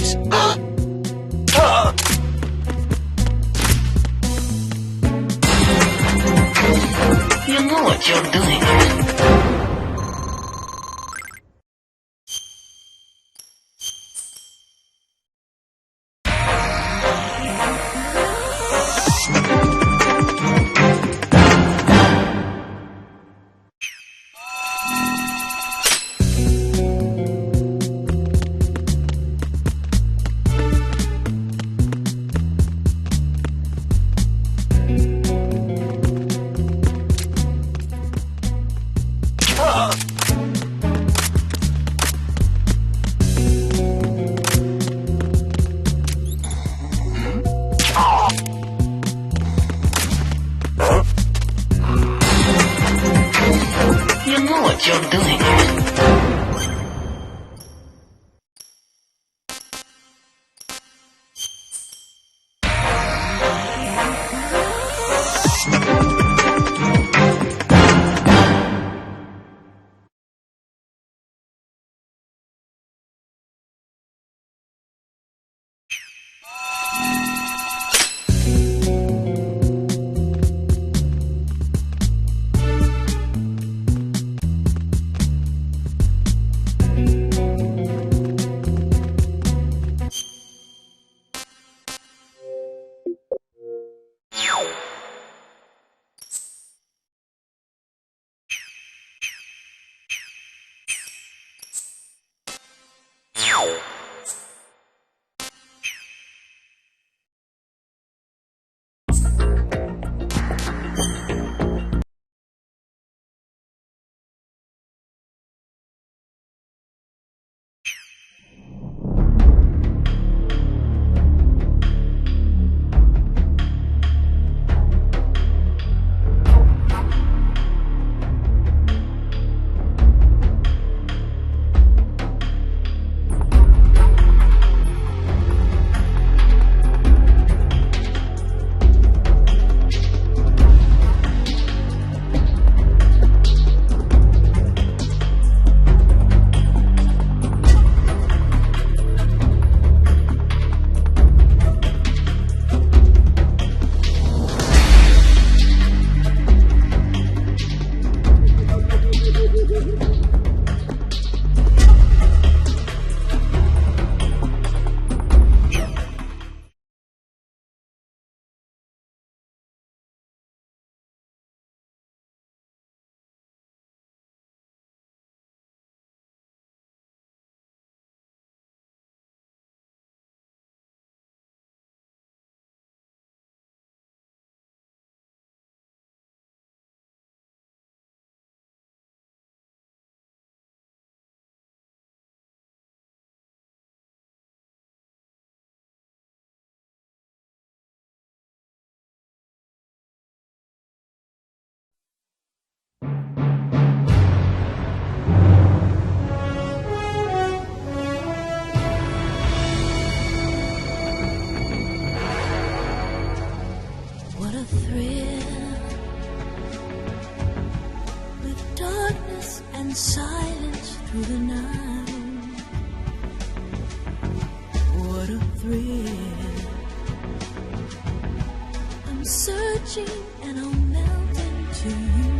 face. You know what you're doing. You know what you're doing. What a thrill, with darkness and silence through the night. What a thrill, I'm searching and I'll melt into you.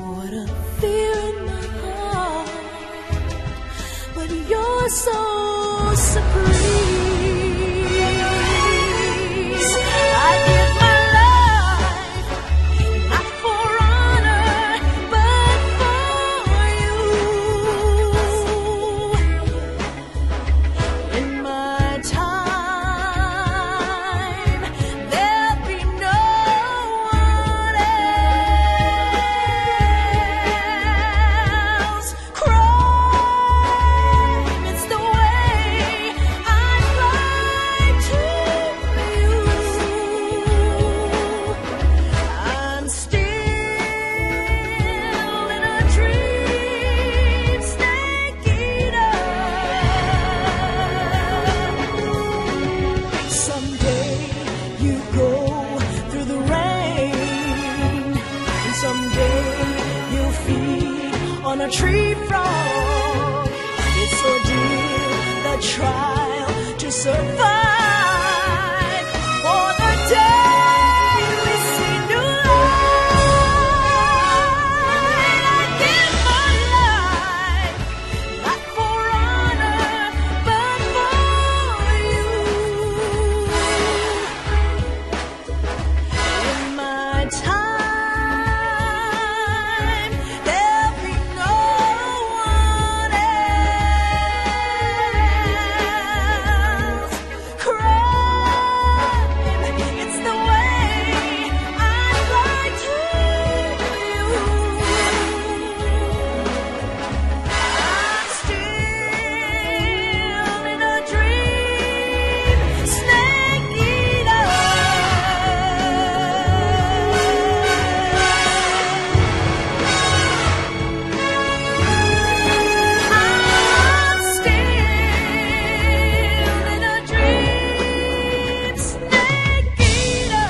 What a fear in my heart, but you're so supreme. On a tree frog, it's so a trial to survive. For the day we see new light, I give my life, not for honor, but for you. In my time, there'll be no one else. Crime, it's the way I lie to you. I'm still in a dream, snake eater. I'm still in a dream, snake eater.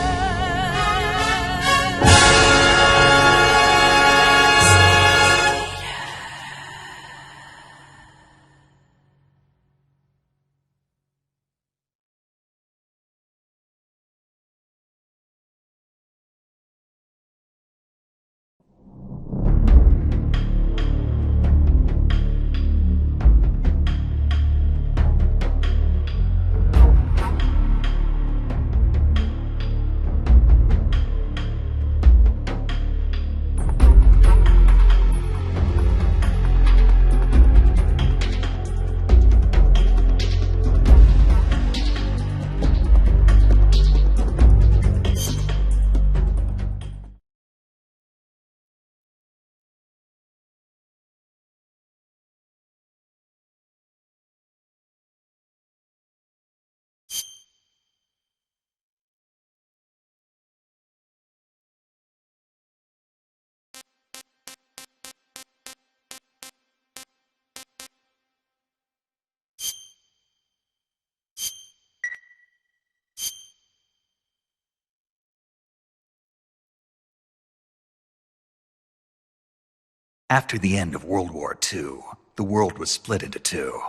After the end of World War II, the world was split into two,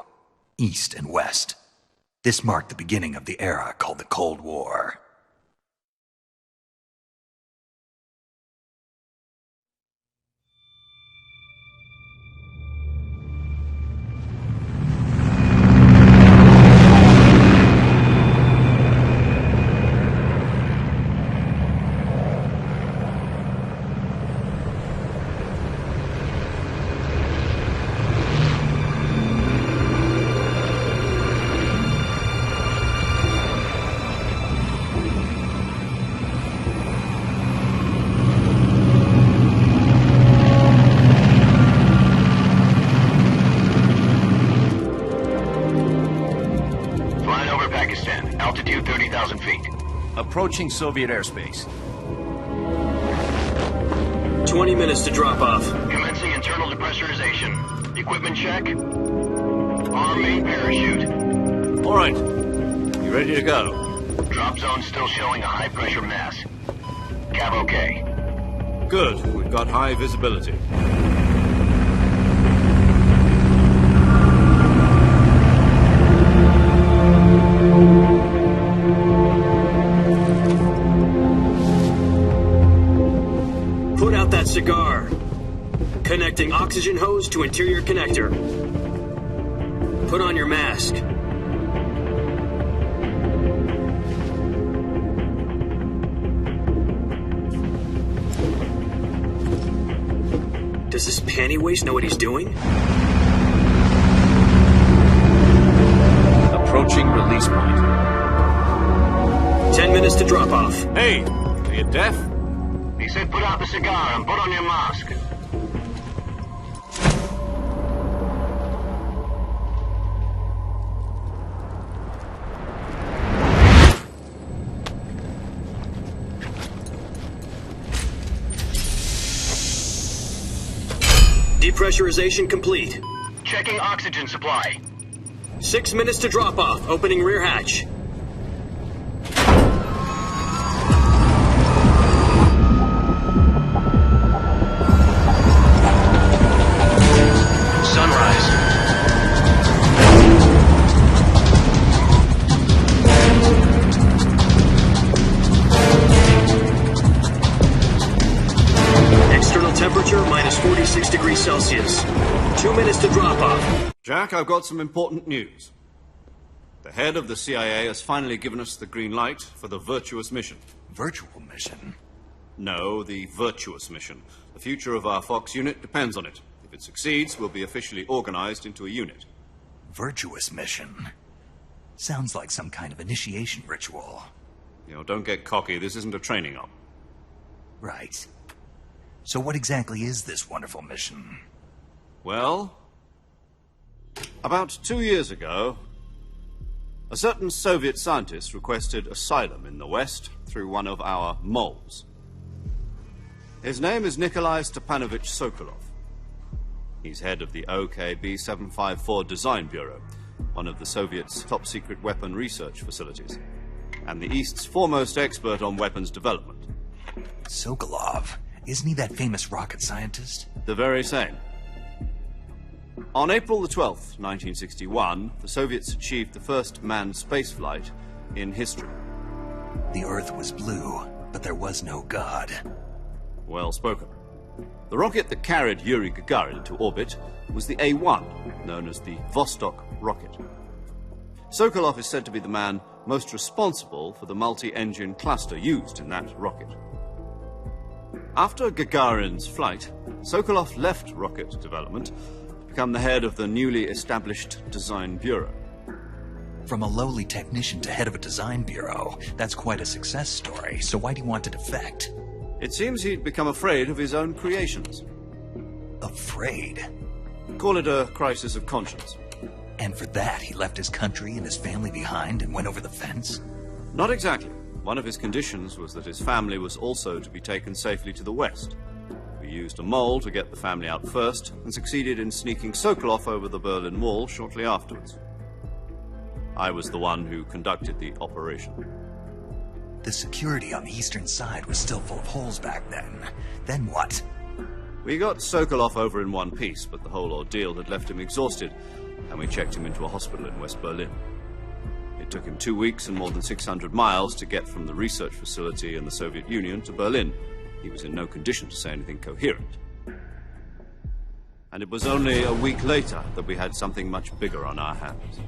East and West. This marked the beginning of the era called the Cold War. Flying over Pakistan, altitude 30,000 feet. Approaching Soviet airspace. 20 minutes to drop off. Commencing internal depressurization. Equipment check. Arm main parachute. All right. You ready to go? Drop zone still showing a high pressure mass. Cav okay. Good. We've got high visibility. Put out that cigar. Connecting oxygen hose to interior connector. Put on your mask. Does this panty waste know what he's doing? Approaching release point. 10 minutes to drop off. Hey, are you deaf? He said put out the cigar and put on your mask. Depressurization complete. Checking oxygen supply. 6 minutes to drop off. Opening rear hatch. Sunrise. 2 minutes to drop off. Jack, I've got some important news. The head of the CIA has finally given us the green light for the virtuous mission. Virtual mission? No, the virtuous mission. The future of our Fox unit depends on it. If it succeeds, we'll be officially organized into a unit. Virtuous mission? Sounds like some kind of initiation ritual. You know, don't get cocky. This isn't a training op. Right. So what exactly is this wonderful mission? Well, about 2 years ago, a certain Soviet scientist requested asylum in the West through one of our moles. His name is Nikolai Stepanovich Sokolov. He's head of the OKB-754 Design Bureau, one of the Soviets' top-secret weapon research facilities, and the East's foremost expert on weapons development. Sokolov? Isn't he that famous rocket scientist? The very same. On April the 12th, 1961, the Soviets achieved the first manned spaceflight in history. The Earth was blue, but there was no God. Well spoken. The rocket that carried Yuri Gagarin into orbit was the A-1, known as the Vostok rocket. Sokolov is said to be the man most responsible for the multi-engine cluster used in that rocket. After Gagarin's flight, Sokolov left rocket development to become the head of the newly established Design Bureau. From a lowly technician to head of a design bureau, that's quite a success story, so why do you want to defect? It seems he'd become afraid of his own creations. Afraid? Call it a crisis of conscience. And for that, he left his country and his family behind and went over the fence? Not exactly. One of his conditions was that his family was also to be taken safely to the West. We used a mole to get the family out first and succeeded in sneaking Sokolov over the Berlin Wall shortly afterwards. I was the one who conducted the operation. The security on the eastern side was still full of holes back then. Then what? We got Sokolov over in one piece, but the whole ordeal had left him exhausted, and we checked him into a hospital in West Berlin. It took him 2 weeks and more than 600 miles to get from the research facility in the Soviet Union to Berlin. He was in no condition to say anything coherent. And it was only a week later that we had something much bigger on our hands.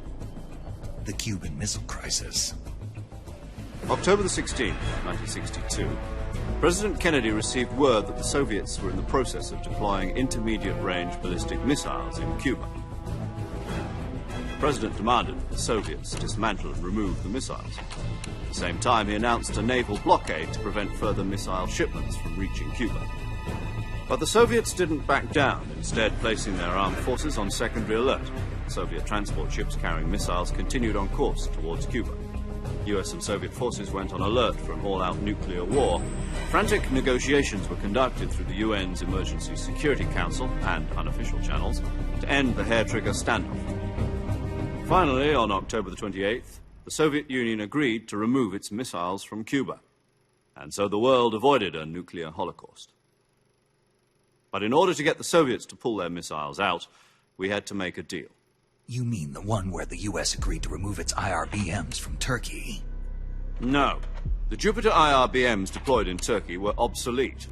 The Cuban Missile Crisis. October the 16th, 1962, President Kennedy received word that the Soviets were in the process of deploying intermediate-range ballistic missiles in Cuba. The President demanded that the Soviets dismantle and remove the missiles. At the same time, he announced a naval blockade to prevent further missile shipments from reaching Cuba. But the Soviets didn't back down, instead placing their armed forces on secondary alert. Soviet transport ships carrying missiles continued on course towards Cuba. US and Soviet forces went on alert for an all-out nuclear war. Frantic negotiations were conducted through the UN's Emergency Security Council and unofficial channels to end the hair-trigger standoff. Finally, on October the 28th, the Soviet Union agreed to remove its missiles from Cuba. And so the world avoided a nuclear holocaust. But in order to get the Soviets to pull their missiles out, we had to make a deal. You mean the one where the US agreed to remove its IRBMs from Turkey? No. The Jupiter IRBMs deployed in Turkey were obsolete,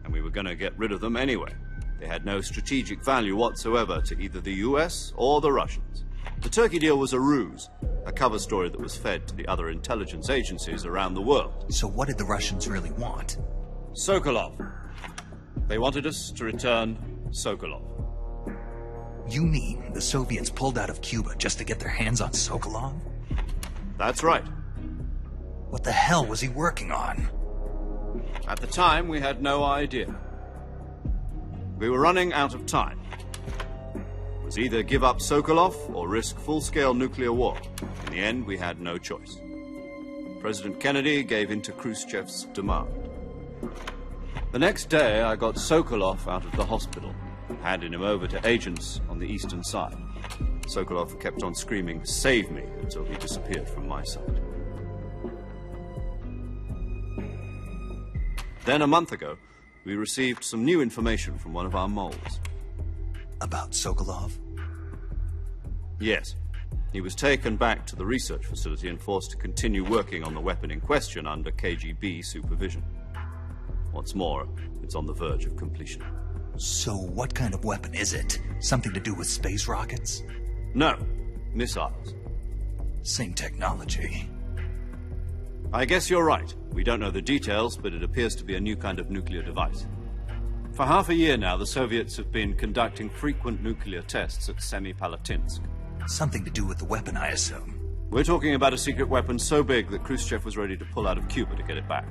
and we were going to get rid of them anyway. They had no strategic value whatsoever to either the US or the Russians. The Turkey deal was a ruse, a cover story that was fed to the other intelligence agencies around the world. So what did the Russians really want? Sokolov. They wanted us to return Sokolov. You mean the Soviets pulled out of Cuba just to get their hands on Sokolov? That's right. What the hell was he working on? At the time, we had no idea. We were running out of time. It was either give up Sokolov or risk full-scale nuclear war. In the end, we had no choice. President Kennedy gave in to Khrushchev's demand. The next day, I got Sokolov out of the hospital, handing him over to agents on the eastern side. Sokolov kept on screaming, "Save me," until he disappeared from my sight. Then a month ago, we received some new information from one of our moles. About Sokolov? Yes. He was taken back to the research facility and forced to continue working on the weapon in question under KGB supervision. What's more, it's on the verge of completion. So what kind of weapon is it? Something to do with space rockets? No, missiles. Same technology. I guess you're right. We don't know the details, but it appears to be a new kind of nuclear device. For half a year now, the Soviets have been conducting frequent nuclear tests at Semipalatinsk. Something to do with the weapon, I assume. We're talking about a secret weapon so big that Khrushchev was ready to pull out of Cuba to get it back.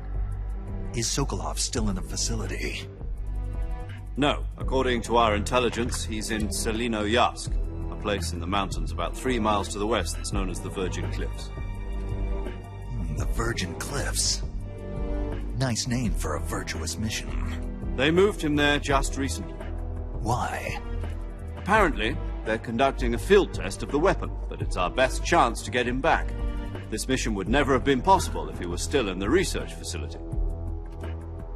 Is Sokolov still in the facility? No, according to our intelligence, he's in Selino-Yarsk, a place in the mountains about 3 miles to the west that's known as the Virgin Cliffs. The Virgin Cliffs. Nice name for a virtuous mission. They moved him there just recently. Why? Apparently, they're conducting a field test of the weapon, but it's our best chance to get him back. This mission would never have been possible if he was still in the research facility.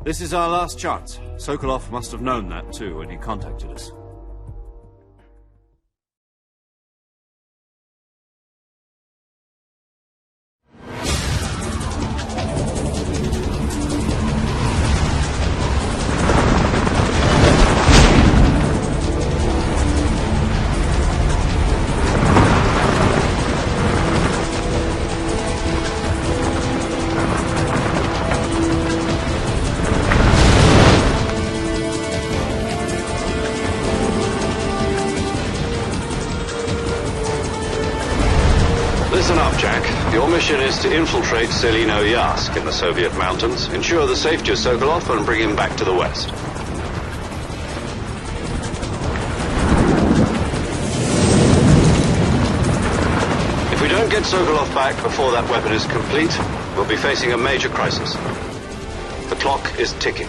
This is our last chance. Sokolov must have known that too when he contacted us. Listen up, Jack. Your mission is to infiltrate Selino-Yarsk in the Soviet mountains, ensure the safety of Sokolov, and bring him back to the West. If we don't get Sokolov back before that weapon is complete, we'll be facing a major crisis. The clock is ticking.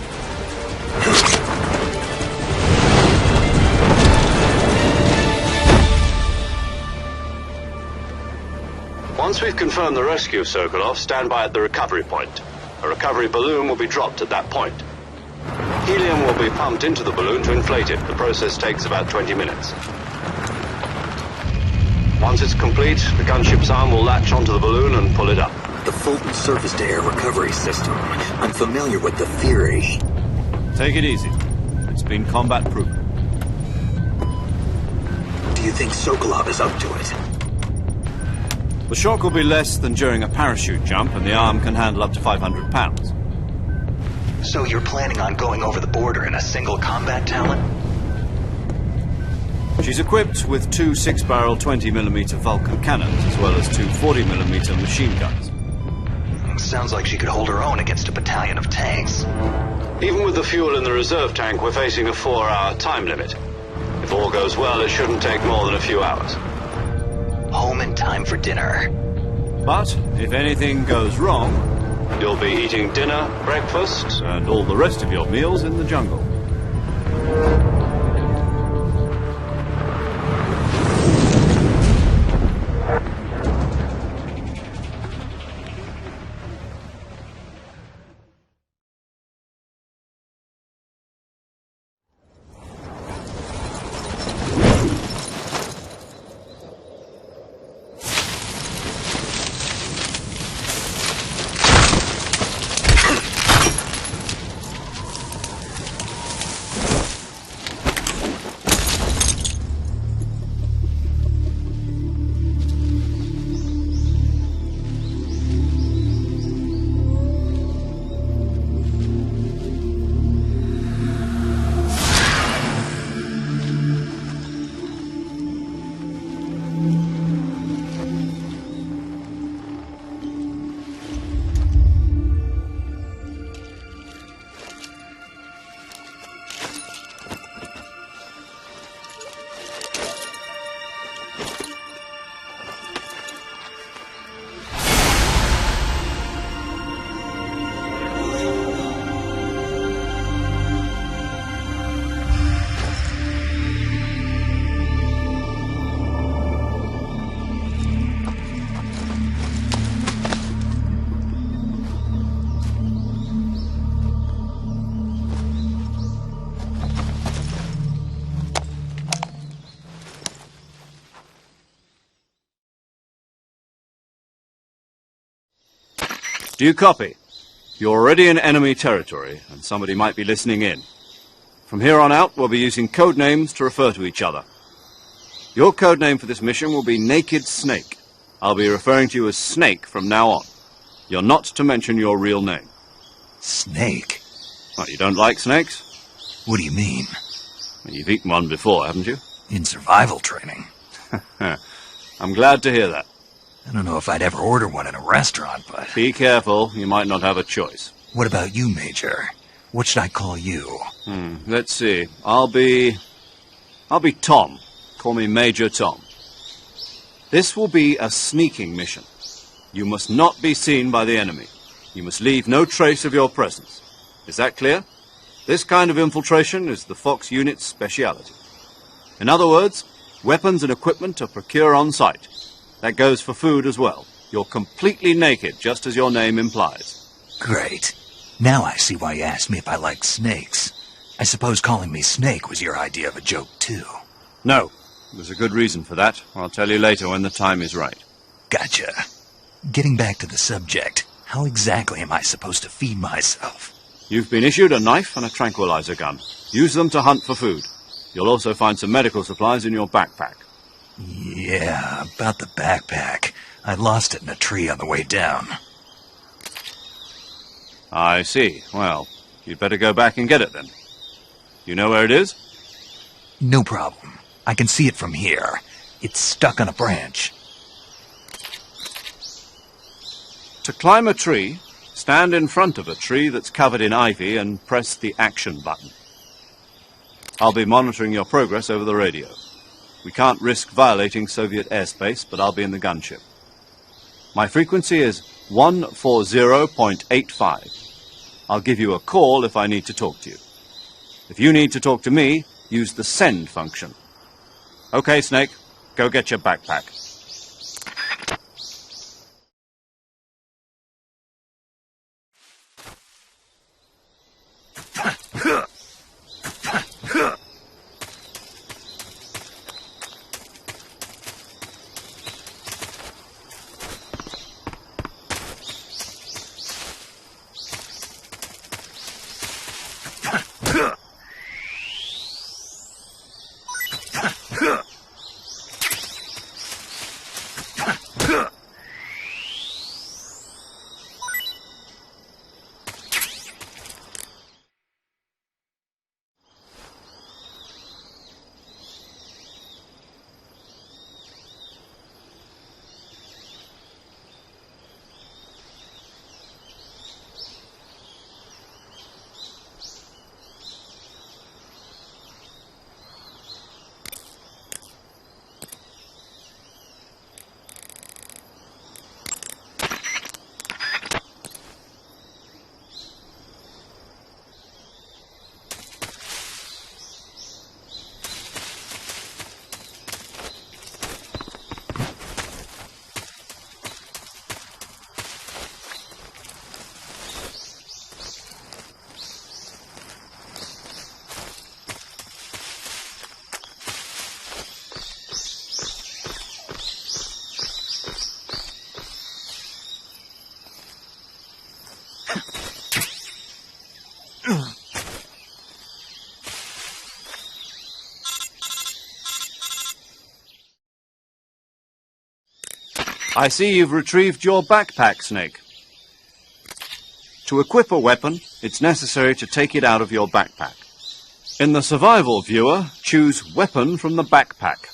Once we've confirmed the rescue of Sokolov, stand by at the recovery point. A recovery balloon will be dropped at that point. Helium will be pumped into the balloon to inflate it. The process takes about 20 minutes. Once it's complete, the gunship's arm will latch onto the balloon and pull it up. The Fulton surface-to-air recovery system. I'm familiar with the theory. Take it easy. It's been combat-proven. Do you think Sokolov is up to it? The shock will be less than during a parachute jump, and the arm can handle up to 500 pounds. So you're planning on going over the border in a single combat talent? She's equipped with 2 6-barrel 20mm Vulcan cannons, as well as 2 40mm machine guns. Sounds like she could hold her own against a battalion of tanks. Even with the fuel in the reserve tank, we're facing a 4-hour time limit. If all goes well, it shouldn't take more than a few hours. Home in time for dinner. But if anything goes wrong, You'll be eating dinner, breakfast, and all the rest of your meals in the jungle. Do you copy? You're already in enemy territory, and somebody might be listening in. From here on out, we'll be using code names to refer to each other. Your code name for this mission will be Naked Snake. I'll be referring to you as Snake from now on. You're not to mention your real name. Snake? What, you don't like snakes? What do you mean? Well, you've eaten one before, haven't you? In survival training. I'm glad to hear that. I don't know if I'd ever order one in a restaurant, but... Be careful, you might not have a choice. What about you, Major? What should I call you? Let's see. I'll be Tom. Call me Major Tom. This will be a sneaking mission. You must not be seen by the enemy. You must leave no trace of your presence. Is that clear? This kind of infiltration is the Fox unit's speciality. In other words, weapons and equipment are procured on site. That goes for food as well. You're completely naked, just as your name implies. Great. Now I see why you asked me if I like snakes. I suppose calling me Snake was your idea of a joke, too. No, there's a good reason for that. I'll tell you later when the time is right. Gotcha. Getting back to the subject, how exactly am I supposed to feed myself? You've been issued a knife and a tranquilizer gun. Use them to hunt for food. You'll also find some medical supplies in your backpack. Yeah, about the backpack. I lost it in a tree on the way down. I see. Well, you'd better go back and get it then. You know where it is? No problem. I can see it from here. It's stuck on a branch. To climb a tree, stand in front of a tree that's covered in ivy and press the action button. I'll be monitoring your progress over the radio. We can't risk violating Soviet airspace, but I'll be in the gunship. My frequency is 140.85. I'll give you a call if I need to talk to you. If you need to talk to me, use the send function. Okay, Snake, go get your backpack. I see you've retrieved your backpack, Snake. To equip a weapon, it's necessary to take it out of your backpack. In the survival viewer, choose Weapon from the backpack.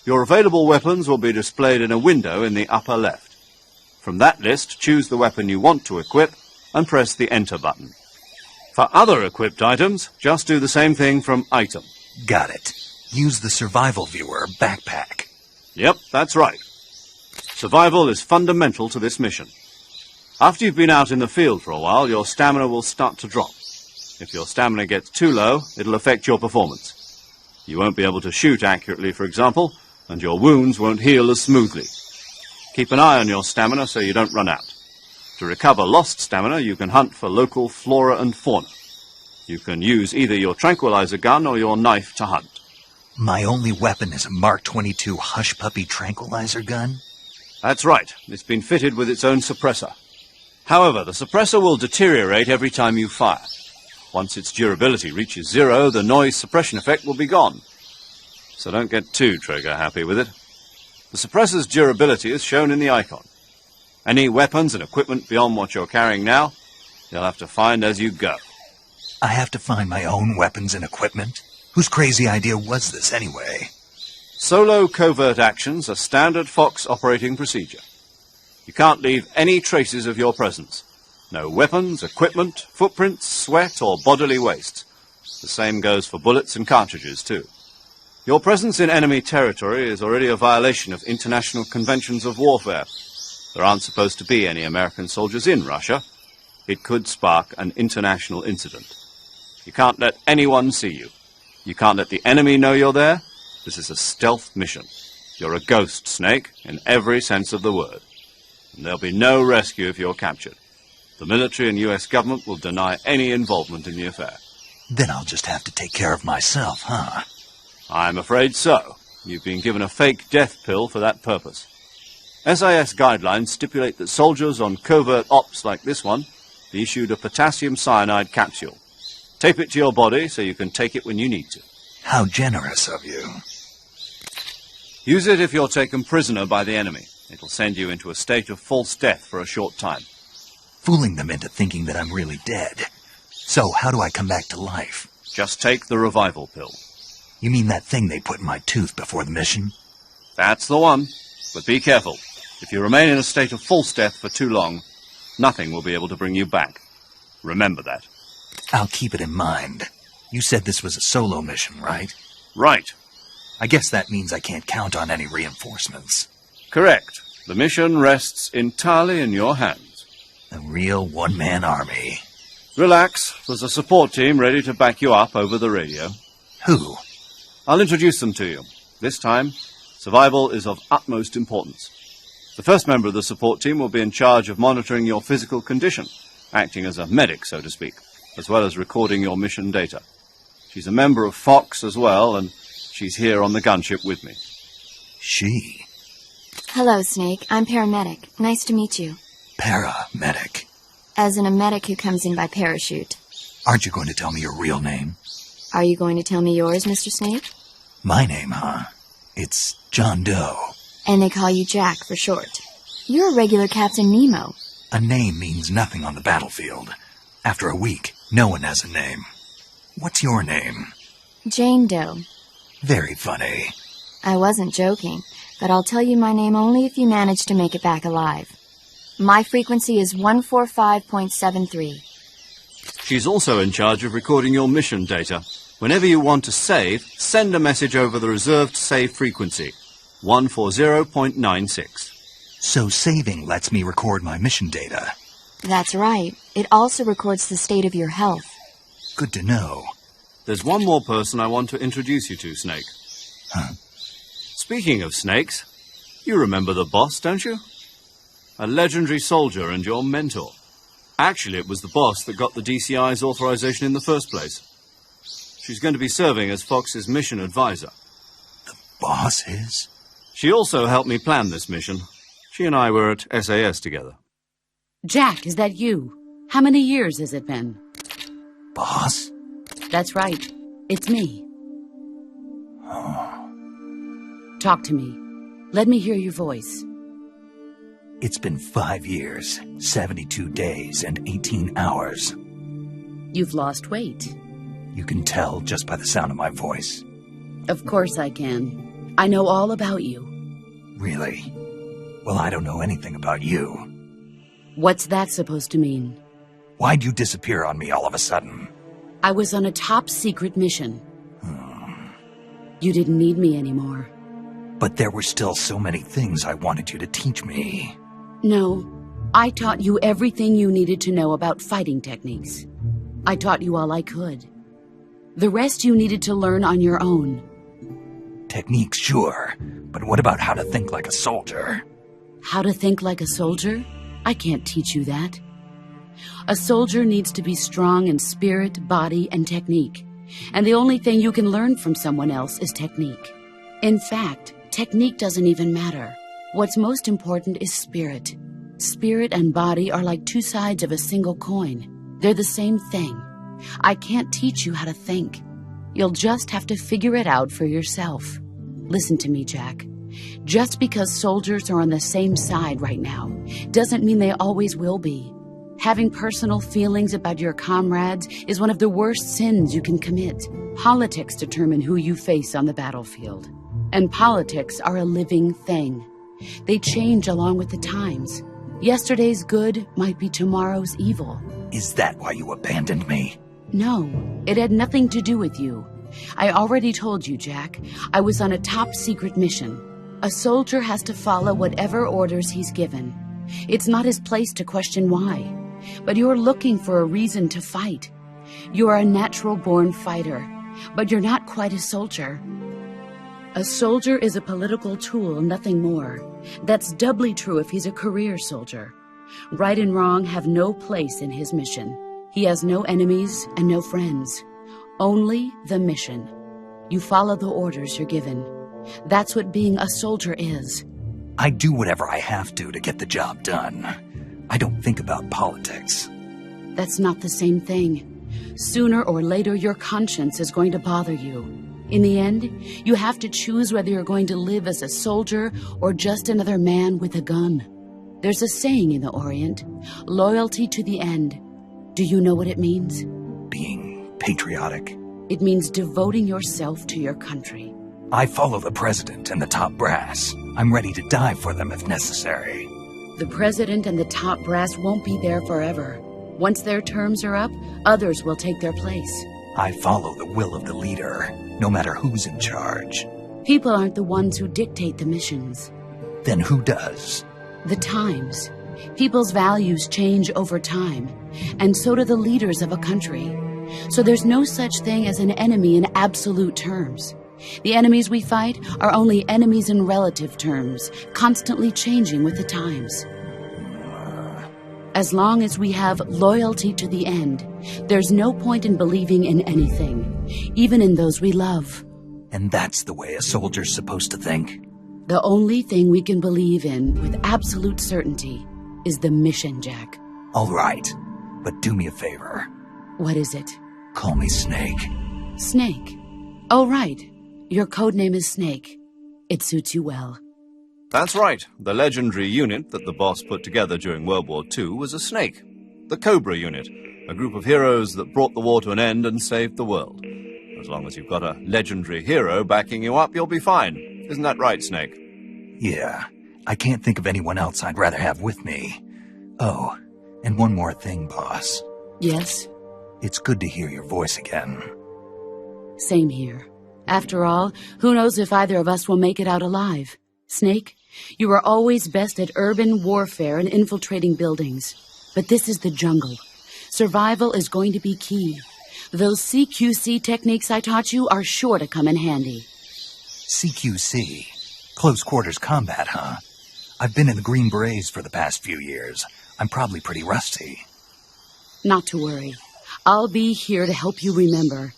Your available weapons will be displayed in a window in the upper left. From that list, choose the weapon you want to equip and press the Enter button. For other equipped items, just do the same thing from Item. Got it. Use the survival viewer backpack. Yep, that's right. Survival is fundamental to this mission. After you've been out in the field for a while, your stamina will start to drop. If your stamina gets too low, it'll affect your performance. You won't be able to shoot accurately, for example, and your wounds won't heal as smoothly. Keep an eye on your stamina so you don't run out. To recover lost stamina, you can hunt for local flora and fauna. You can use either your tranquilizer gun or your knife to hunt. My only weapon is a Mark 22 Hush Puppy tranquilizer gun? That's right. It's been fitted with its own suppressor. However, the suppressor will deteriorate every time you fire. Once its durability reaches 0, the noise suppression effect will be gone. So don't get too trigger-happy with it. The suppressor's durability is shown in the icon. Any weapons and equipment beyond what you're carrying now, you'll have to find as you go. I have to find my own weapons and equipment? Whose crazy idea was this, anyway? Solo covert actions are standard Fox operating procedure. You can't leave any traces of your presence. No weapons, equipment, footprints, sweat, or bodily waste. The same goes for bullets and cartridges, too. Your presence in enemy territory is already a violation of international conventions of warfare. There aren't supposed to be any American soldiers in Russia. It could spark an international incident. You can't let anyone see you. You can't let the enemy know you're there. This is a stealth mission. You're a ghost, Snake, in every sense of the word. And there'll be no rescue if you're captured. The military and US government will deny any involvement in the affair. Then I'll just have to take care of myself, huh? I'm afraid so. You've been given a fake death pill for that purpose. SIS guidelines stipulate that soldiers on covert ops like this one be issued a potassium cyanide capsule. Tape it to your body so you can take it when you need to. How generous of you. Use it if you're taken prisoner by the enemy. It'll send you into a state of false death for a short time. Fooling them into thinking that I'm really dead. So, how do I come back to life? Just take the revival pill. You mean that thing they put in my tooth before the mission? That's the one. But be careful. If you remain in a state of false death for too long, nothing will be able to bring you back. Remember that. I'll keep it in mind. You said this was a solo mission, right? Right. I guess that means I can't count on any reinforcements. Correct. The mission rests entirely in your hands. A real one-man army. Relax. There's a support team ready to back you up over the radio. Who? I'll introduce them to you. This time, survival is of utmost importance. The first member of the support team will be in charge of monitoring your physical condition, acting as a medic, so to speak, as well as recording your mission data. She's a member of Fox as well, and she's here on the gunship with me. She? Hello, Snake. I'm paramedic. Nice to meet you. Paramedic. As in a medic who comes in by parachute. Aren't you going to tell me your real name? Are you going to tell me yours, Mr. Snake? My name, huh? It's John Doe. And they call you Jack for short. You're a regular Captain Nemo. A name means nothing on the battlefield. After a week, no one has a name. What's your name? Jane Doe. Very funny. I wasn't joking, but I'll tell you my name only if you manage to make it back alive. My frequency is 145.73. She's also in charge of recording your mission data. Whenever you want to save, send a message over the reserved save frequency, 140.96. So saving lets me record my mission data. That's right. It also records the state of your health. Good to know. There's one more person I want to introduce you to, Snake. Huh? Speaking of snakes, you remember the boss, don't you? A legendary soldier and your mentor. Actually, it was the boss that got the DCI's authorization in the first place. She's going to be serving as Fox's mission advisor. The boss is? She also helped me plan this mission. She and I were at SAS together. Jack, is that you? How many years has it been? Boss? That's right. It's me. Talk to me. Let me hear your voice. It's been 5 years, 72 days, and 18 hours. You've lost weight. You can tell just by the sound of my voice. Of course I can. I know all about you. Really? Well, I don't know anything about you. What's that supposed to mean? Why'd you disappear on me all of a sudden? I was on a top-secret mission. You didn't need me anymore. But there were still so many things I wanted you to teach me. No, I taught you everything you needed to know about fighting techniques. I taught you all I could. The rest you needed to learn on your own. Techniques, sure. But what about how to think like a soldier? How to think like a soldier? I can't teach you that. A soldier needs to be strong in spirit, body, and technique. And the only thing you can learn from someone else is technique. In fact, technique doesn't even matter. What's most important is spirit. Spirit and body are like two sides of a single coin. They're the same thing. I can't teach you how to think. You'll just have to figure it out for yourself. Listen to me, Jack. Just because soldiers are on the same side right now doesn't mean they always will be. Having personal feelings about your comrades is one of the worst sins you can commit. Politics determine who you face on the battlefield. And politics are a living thing. They change along with the times. Yesterday's good might be tomorrow's evil. Is that why you abandoned me? No, it had nothing to do with you. I already told you, Jack. I was on a top-secret mission. A soldier has to follow whatever orders he's given. It's not his place to question why. But you're looking for a reason to fight. You are a natural-born fighter, but you're not quite a soldier. A soldier is a political tool, nothing more. That's doubly true if he's a career soldier. Right and wrong have no place in his mission. He has no enemies and no friends. Only the mission. You follow the orders you're given. That's what being a soldier is. I do whatever I have to get the job done. I don't think about politics. That's not the same thing. Sooner or later, your conscience is going to bother you. In the end, you have to choose whether you're going to live as a soldier or just another man with a gun. There's a saying in the Orient, loyalty to the end. Do you know what it means? Being patriotic. It means devoting yourself to your country. I follow the president and the top brass. I'm ready to die for them if necessary. The president and the top brass won't be there forever. Once their terms are up, others will take their place. I follow the will of the leader, no matter who's in charge. People aren't the ones who dictate the missions. Then who does? The times. People's values change over time, and so do the leaders of a country. So there's no such thing as an enemy in absolute terms. The enemies we fight are only enemies in relative terms, constantly changing with the times. As long as we have loyalty to the end, there's no point in believing in anything, even in those we love. And that's the way a soldier's supposed to think? The only thing we can believe in with absolute certainty is the mission, Jack. All right, but do me a favor. What is it? Call me Snake. Snake. Oh, right. Your codename is Snake. It suits you well. That's right. The legendary unit that the boss put together during World War II was a snake. The Cobra unit, a group of heroes that brought the war to an end and saved the world. As long as you've got a legendary hero backing you up, you'll be fine. Isn't that right, Snake? Yeah. I can't think of anyone else I'd rather have with me. Oh, and one more thing, boss. Yes? It's good to hear your voice again. Same here. After all, who knows if either of us will make it out alive? Snake, you are always best at urban warfare and infiltrating buildings. But this is the jungle. Survival is going to be key. Those CQC techniques I taught you are sure to come in handy. CQC? Close quarters combat, huh? I've been in the Green Berets for the past few years. I'm probably pretty rusty. Not to worry. I'll be here to help you remember.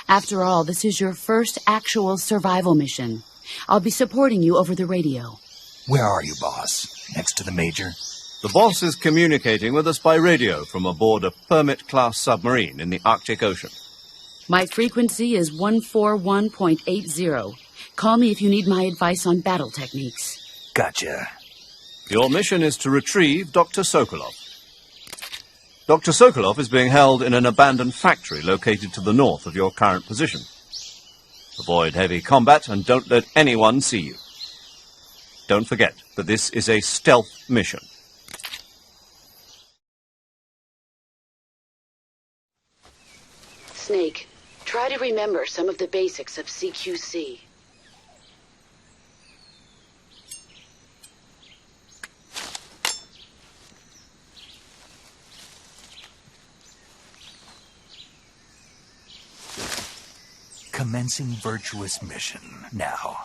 After all, this is your first actual survival mission. I'll be supporting you over the radio. Where are you, boss? Next to the Major? The boss is communicating with us by radio from aboard a Permit-class submarine in the Arctic Ocean. My frequency is 141.80. Call me if you need my advice on battle techniques. Gotcha. Your mission is to retrieve Dr. Sokolov. Dr. Sokolov is being held in an abandoned factory located to the north of your current position. Avoid heavy combat and don't let anyone see you. Don't forget that this is a stealth mission. Snake, try to remember some of the basics of CQC. Commencing virtuous mission now.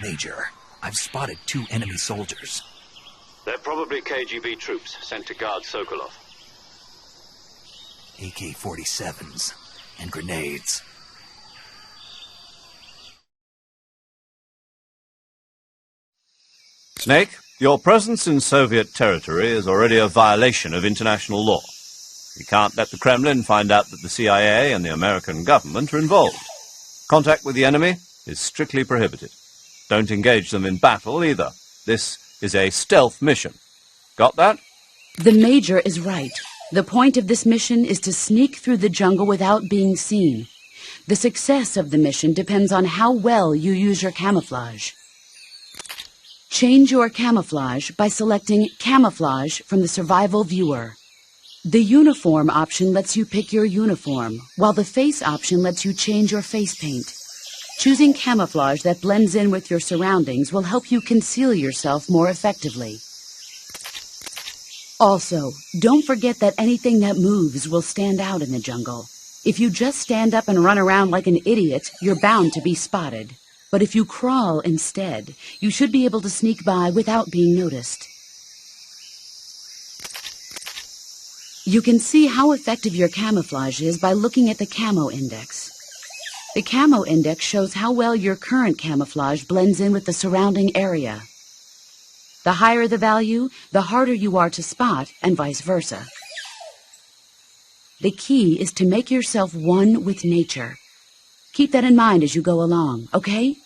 Major, I've spotted 2 enemy soldiers. They're probably KGB troops sent to guard Sokolov. AK-47s and grenades. Snake, your presence in Soviet territory is already a violation of international law. You can't let the Kremlin find out that the CIA and the American government are involved. Contact with the enemy is strictly prohibited. Don't engage them in battle either. This is a stealth mission. Got that? The Major is right. The point of this mission is to sneak through the jungle without being seen. The success of the mission depends on how well you use your camouflage. Change your camouflage by selecting Camouflage from the Survival Viewer. The Uniform option lets you pick your uniform, while the Face option lets you change your face paint. Choosing camouflage that blends in with your surroundings will help you conceal yourself more effectively. Also, don't forget that anything that moves will stand out in the jungle. If you just stand up and run around like an idiot, you're bound to be spotted. But if you crawl instead, you should be able to sneak by without being noticed. You can see how effective your camouflage is by looking at the Camo Index. The Camo Index shows how well your current camouflage blends in with the surrounding area. The higher the value, the harder you are to spot, and vice versa. The key is to make yourself one with nature. Keep that in mind as you go along, okay?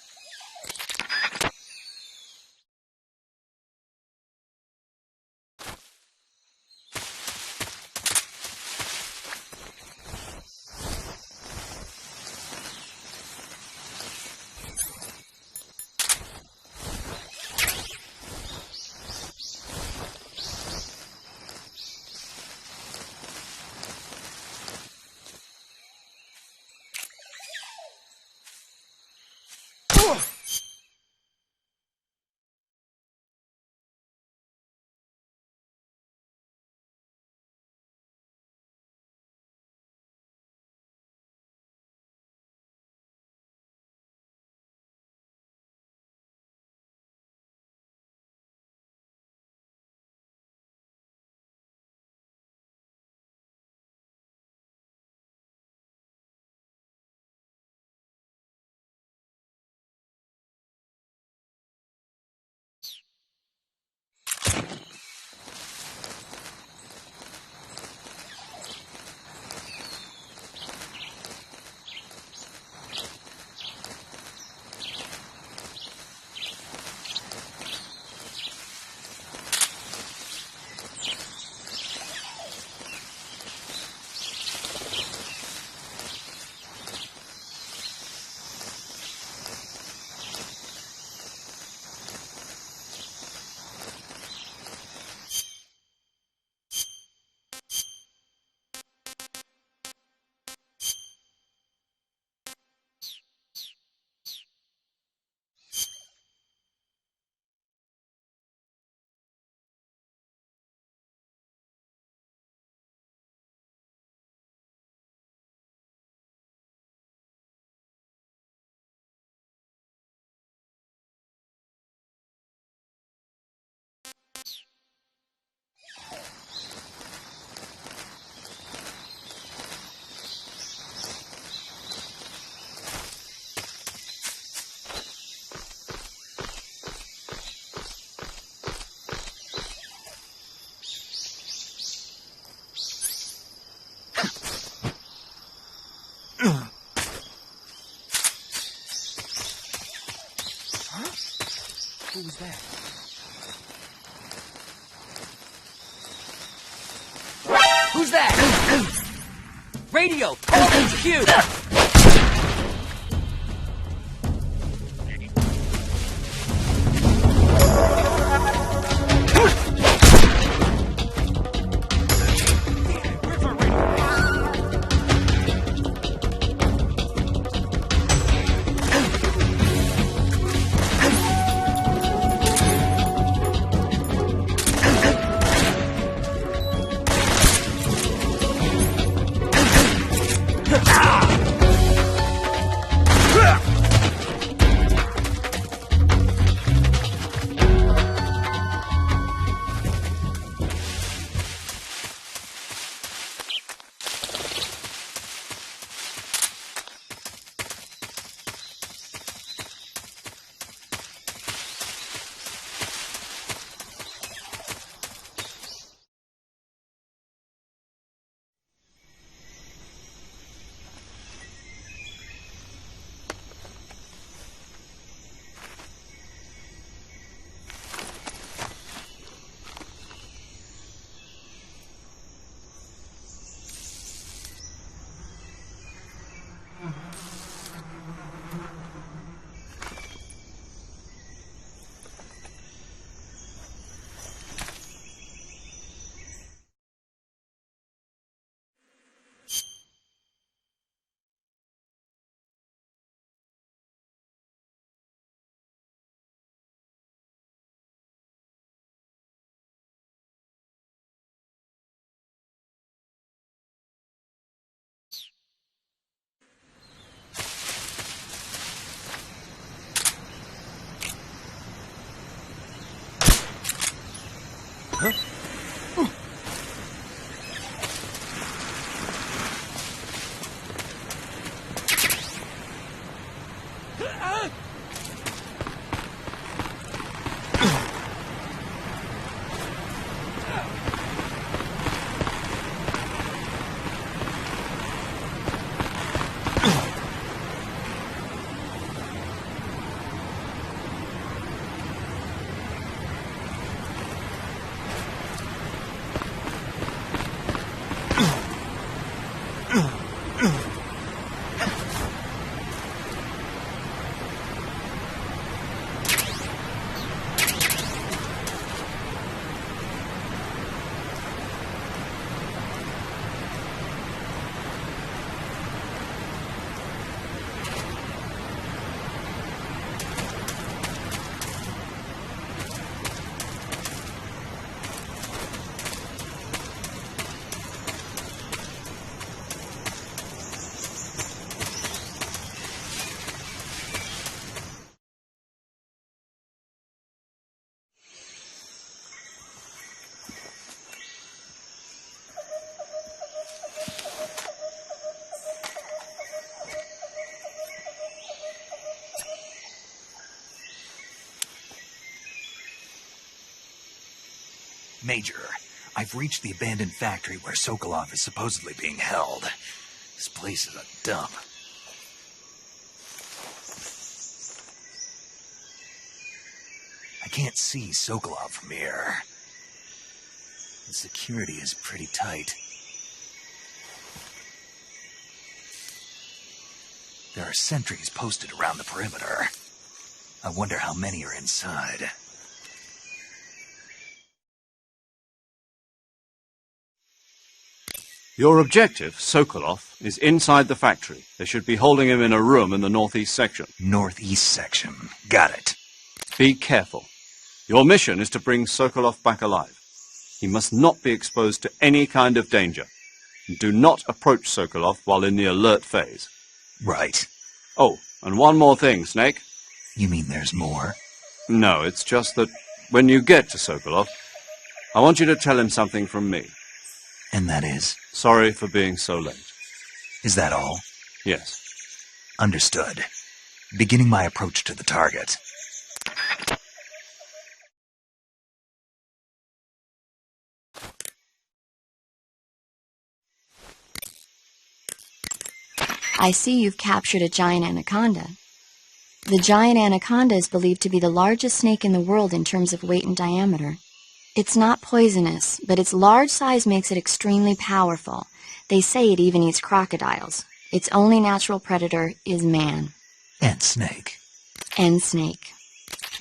Who was that? Who's that? Radio! Call HQ! Major, I've reached the abandoned factory where Sokolov is supposedly being held. This place is a dump. I can't see Sokolov from here. The security is pretty tight. There are sentries posted around the perimeter. I wonder how many are inside. Your objective, Sokolov, is inside the factory. They should be holding him in a room in the northeast section. Northeast section. Got it. Be careful. Your mission is to bring Sokolov back alive. He must not be exposed to any kind of danger. And do not approach Sokolov while in the alert phase. Right. Oh, and one more thing, Snake. You mean there's more? No, it's just that when you get to Sokolov, I want you to tell him something from me. And that is? Sorry for being so late. Is that all? Yes. Understood. Beginning my approach to the target. I see you've captured a giant anaconda. The giant anaconda is believed to be the largest snake in the world in terms of weight and diameter. It's not poisonous, but its large size makes it extremely powerful. They say it even eats crocodiles. Its only natural predator is man. And snake. And snake.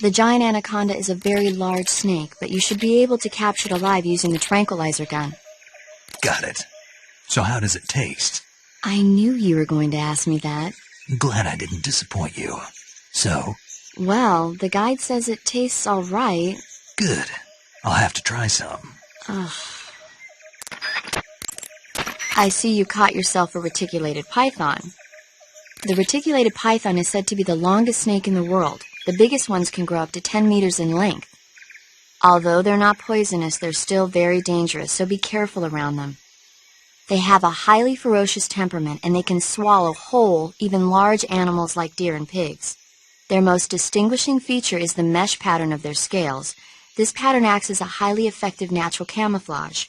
The giant anaconda is a very large snake, but you should be able to capture it alive using the tranquilizer gun. Got it. So how does it taste? I knew you were going to ask me that. Glad I didn't disappoint you. So? Well, the guide says it tastes all right. Good. I'll have to try some. Ugh. I see you caught yourself a reticulated python. The reticulated python is said to be the longest snake in the world. The biggest ones can grow up to 10 meters in length. Although they're not poisonous, they're still very dangerous, so be careful around them. They have a highly ferocious temperament, and they can swallow whole, even large animals like deer and pigs. Their most distinguishing feature is the mesh pattern of their scales. This pattern acts as a highly effective natural camouflage.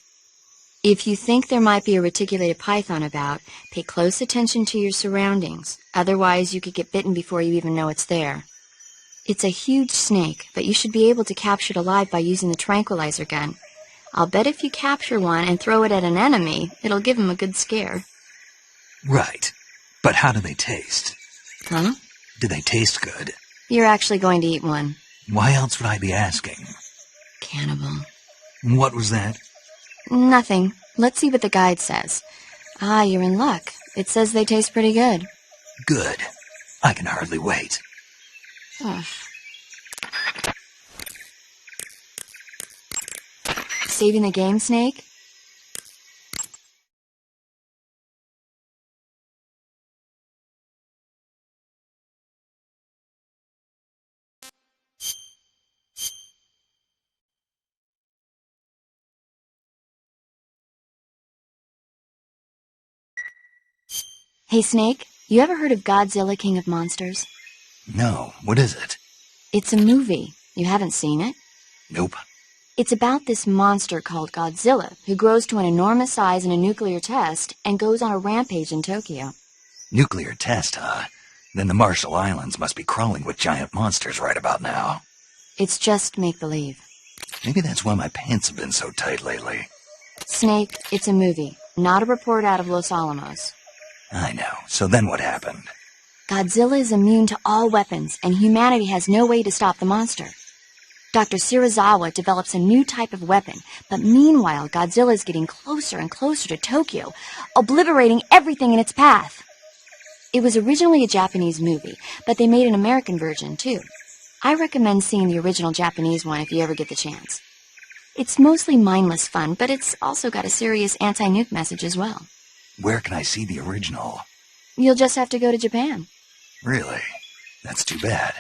If you think there might be a reticulated python about, pay close attention to your surroundings. Otherwise, you could get bitten before you even know it's there. It's a huge snake, but you should be able to capture it alive by using the tranquilizer gun. I'll bet if you capture one and throw it at an enemy, it'll give him a good scare. Right. But how do they taste? Huh? Do they taste good? You're actually going to eat one. Why else would I be asking? Cannibal. What was that? Nothing. Let's see what the guide says. Ah, you're in luck. It says they taste pretty good. Good. I can hardly wait. Ugh. Saving the game, Snake? Hey, Snake, you ever heard of Godzilla, King of Monsters? No. What is it? It's a movie. You haven't seen it? Nope. It's about this monster called Godzilla, who grows to an enormous size in a nuclear test and goes on a rampage in Tokyo. Nuclear test, huh? Then the Marshall Islands must be crawling with giant monsters right about now. It's just make-believe. Maybe that's why my pants have been so tight lately. Snake, it's a movie, not a report out of Los Alamos. I know. So then what happened? Godzilla is immune to all weapons, and humanity has no way to stop the monster. Dr. Shirazawa develops a new type of weapon, but meanwhile, Godzilla is getting closer and closer to Tokyo, obliterating everything in its path. It was originally a Japanese movie, but they made an American version, too. I recommend seeing the original Japanese one if you ever get the chance. It's mostly mindless fun, but it's also got a serious anti-nuke message as well. Where can I see the original? You'll just have to go to Japan. Really? That's too bad.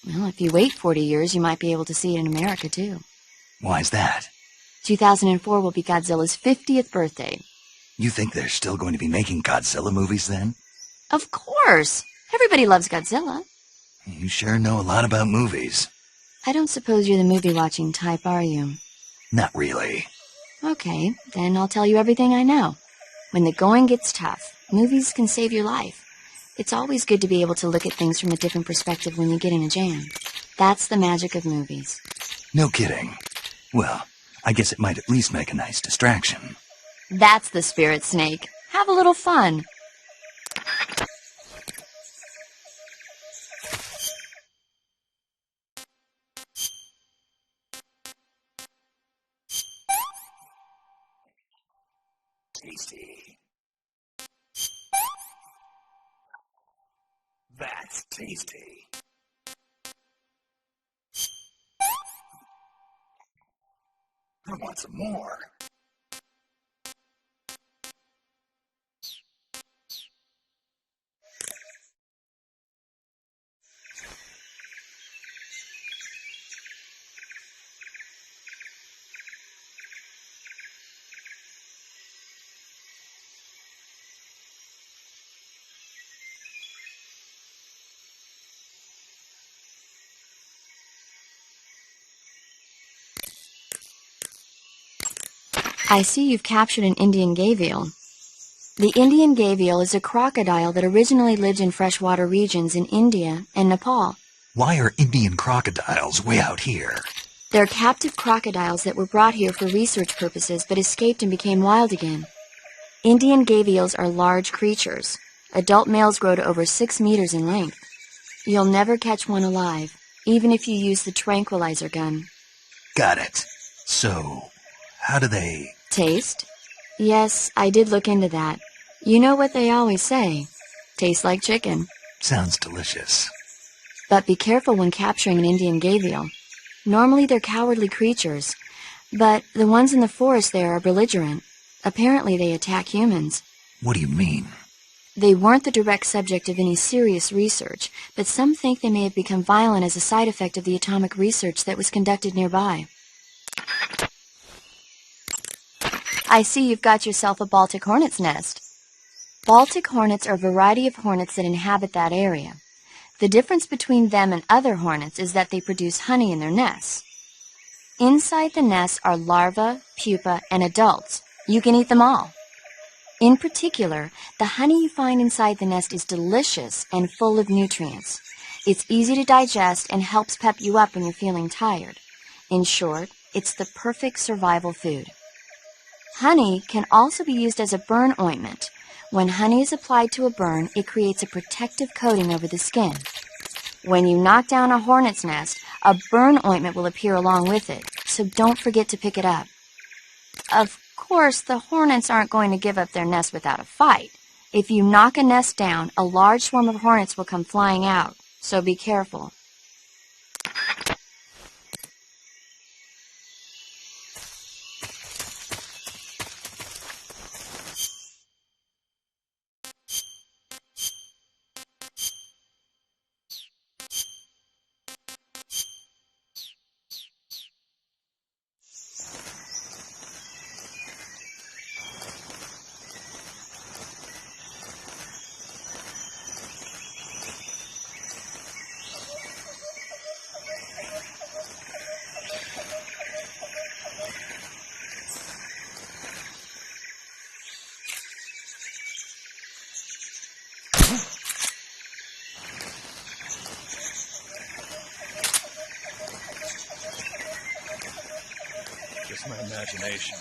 Well, if you wait 40 years, you might be able to see it in America, too. Why's that? 2004 will be Godzilla's 50th birthday. You think they're still going to be making Godzilla movies then? Of course! Everybody loves Godzilla. You sure know a lot about movies. I don't suppose you're the movie-watching type, are you? Not really. Okay, then I'll tell you everything I know. When the going gets tough, movies can save your life. It's always good to be able to look at things from a different perspective when you get in a jam. That's the magic of movies. No kidding. Well, I guess it might at least make a nice distraction. That's the spirit, Snake. Have a little fun. Tasty. That's tasty. I want some more. I see you've captured an Indian gavial. The Indian gavial is a crocodile that originally lived in freshwater regions in India and Nepal. Why are Indian crocodiles way out here? They're captive crocodiles that were brought here for research purposes but escaped and became wild again. Indian gavials are large creatures. Adult males grow to over 6 meters in length. You'll never catch one alive, even if you use the tranquilizer gun. Got it. So, how do they... Taste? Yes, I did look into that. You know what they always say. Tastes like chicken. Sounds delicious. But be careful when capturing an Indian gavial. Normally they're cowardly creatures, but the ones in the forest there are belligerent. Apparently they attack humans. What do you mean? They weren't the direct subject of any serious research, but some think they may have become violent as a side effect of the atomic research that was conducted nearby. I see you've got yourself a Baltic hornet's nest. Baltic hornets are a variety of hornets that inhabit that area. The difference between them and other hornets is that they produce honey in their nests. Inside the nests are larvae, pupa, and adults. You can eat them all. In particular, the honey you find inside the nest is delicious and full of nutrients. It's easy to digest and helps pep you up when you're feeling tired. In short, it's the perfect survival food. Honey can also be used as a burn ointment. When honey is applied to a burn, it creates a protective coating over the skin. When you knock down a hornet's nest, a burn ointment will appear along with it, so don't forget to pick it up. Of course, the hornets aren't going to give up their nest without a fight. If you knock a nest down, a large swarm of hornets will come flying out, so be careful. Just my imagination.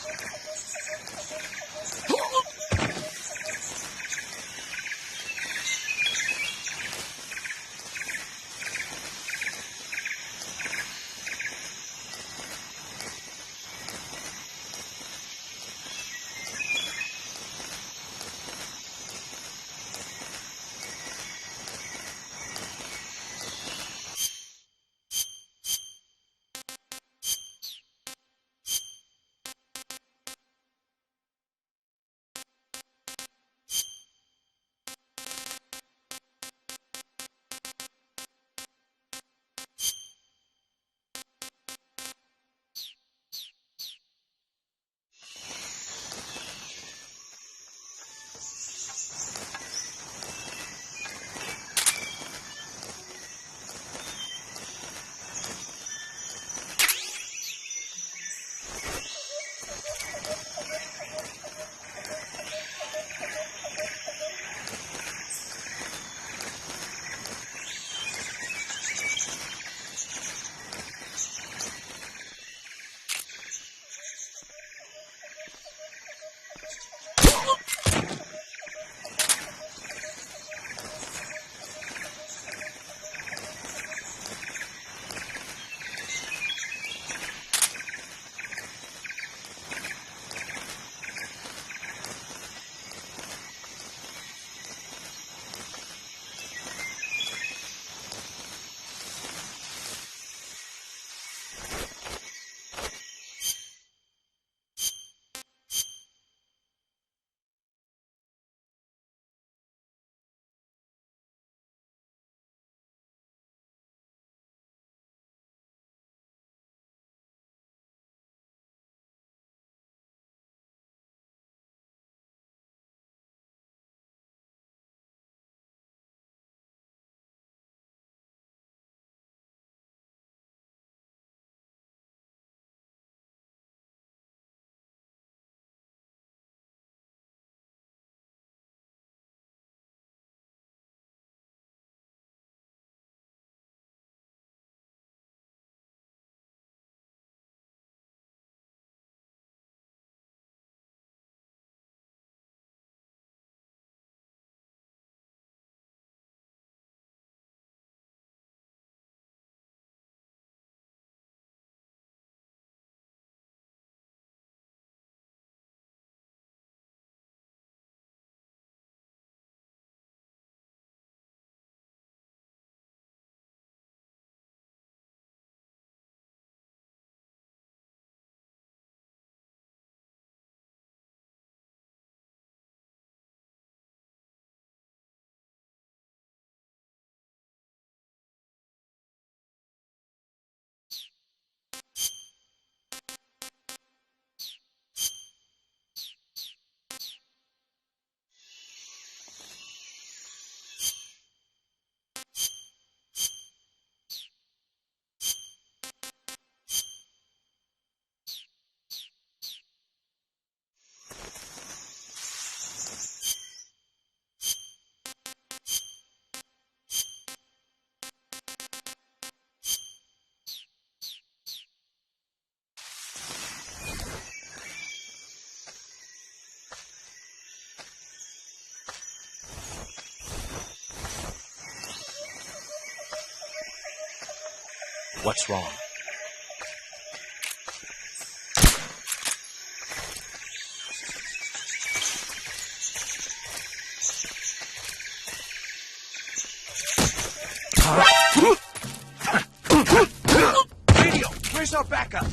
What's wrong? Radio, where's our backup?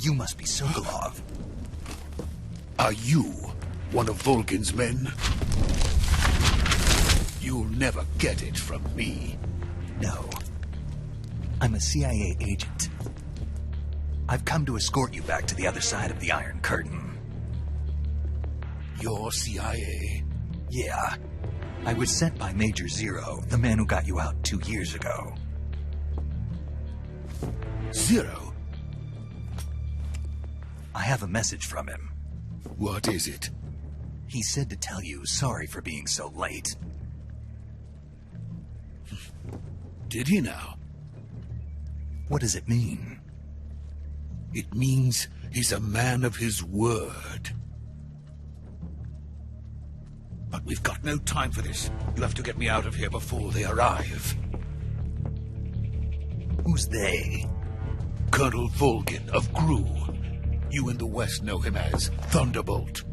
You must be Sokolov. Are you one of Volgin's men? You'll never get it from me. No. I'm a CIA agent. I've come to escort you back to the other side of the Iron Curtain. You're CIA? Yeah. I was sent by Major Zero, the man who got you out 2 years ago. Zero? I have a message from him. What is it? He said to tell you sorry for being so late. Did he now? What does it mean? It means he's a man of his word. But we've got no time for this. You have to get me out of here before they arrive. Who's they? Colonel Volgin of GRU. You in the West know him as Thunderbolt.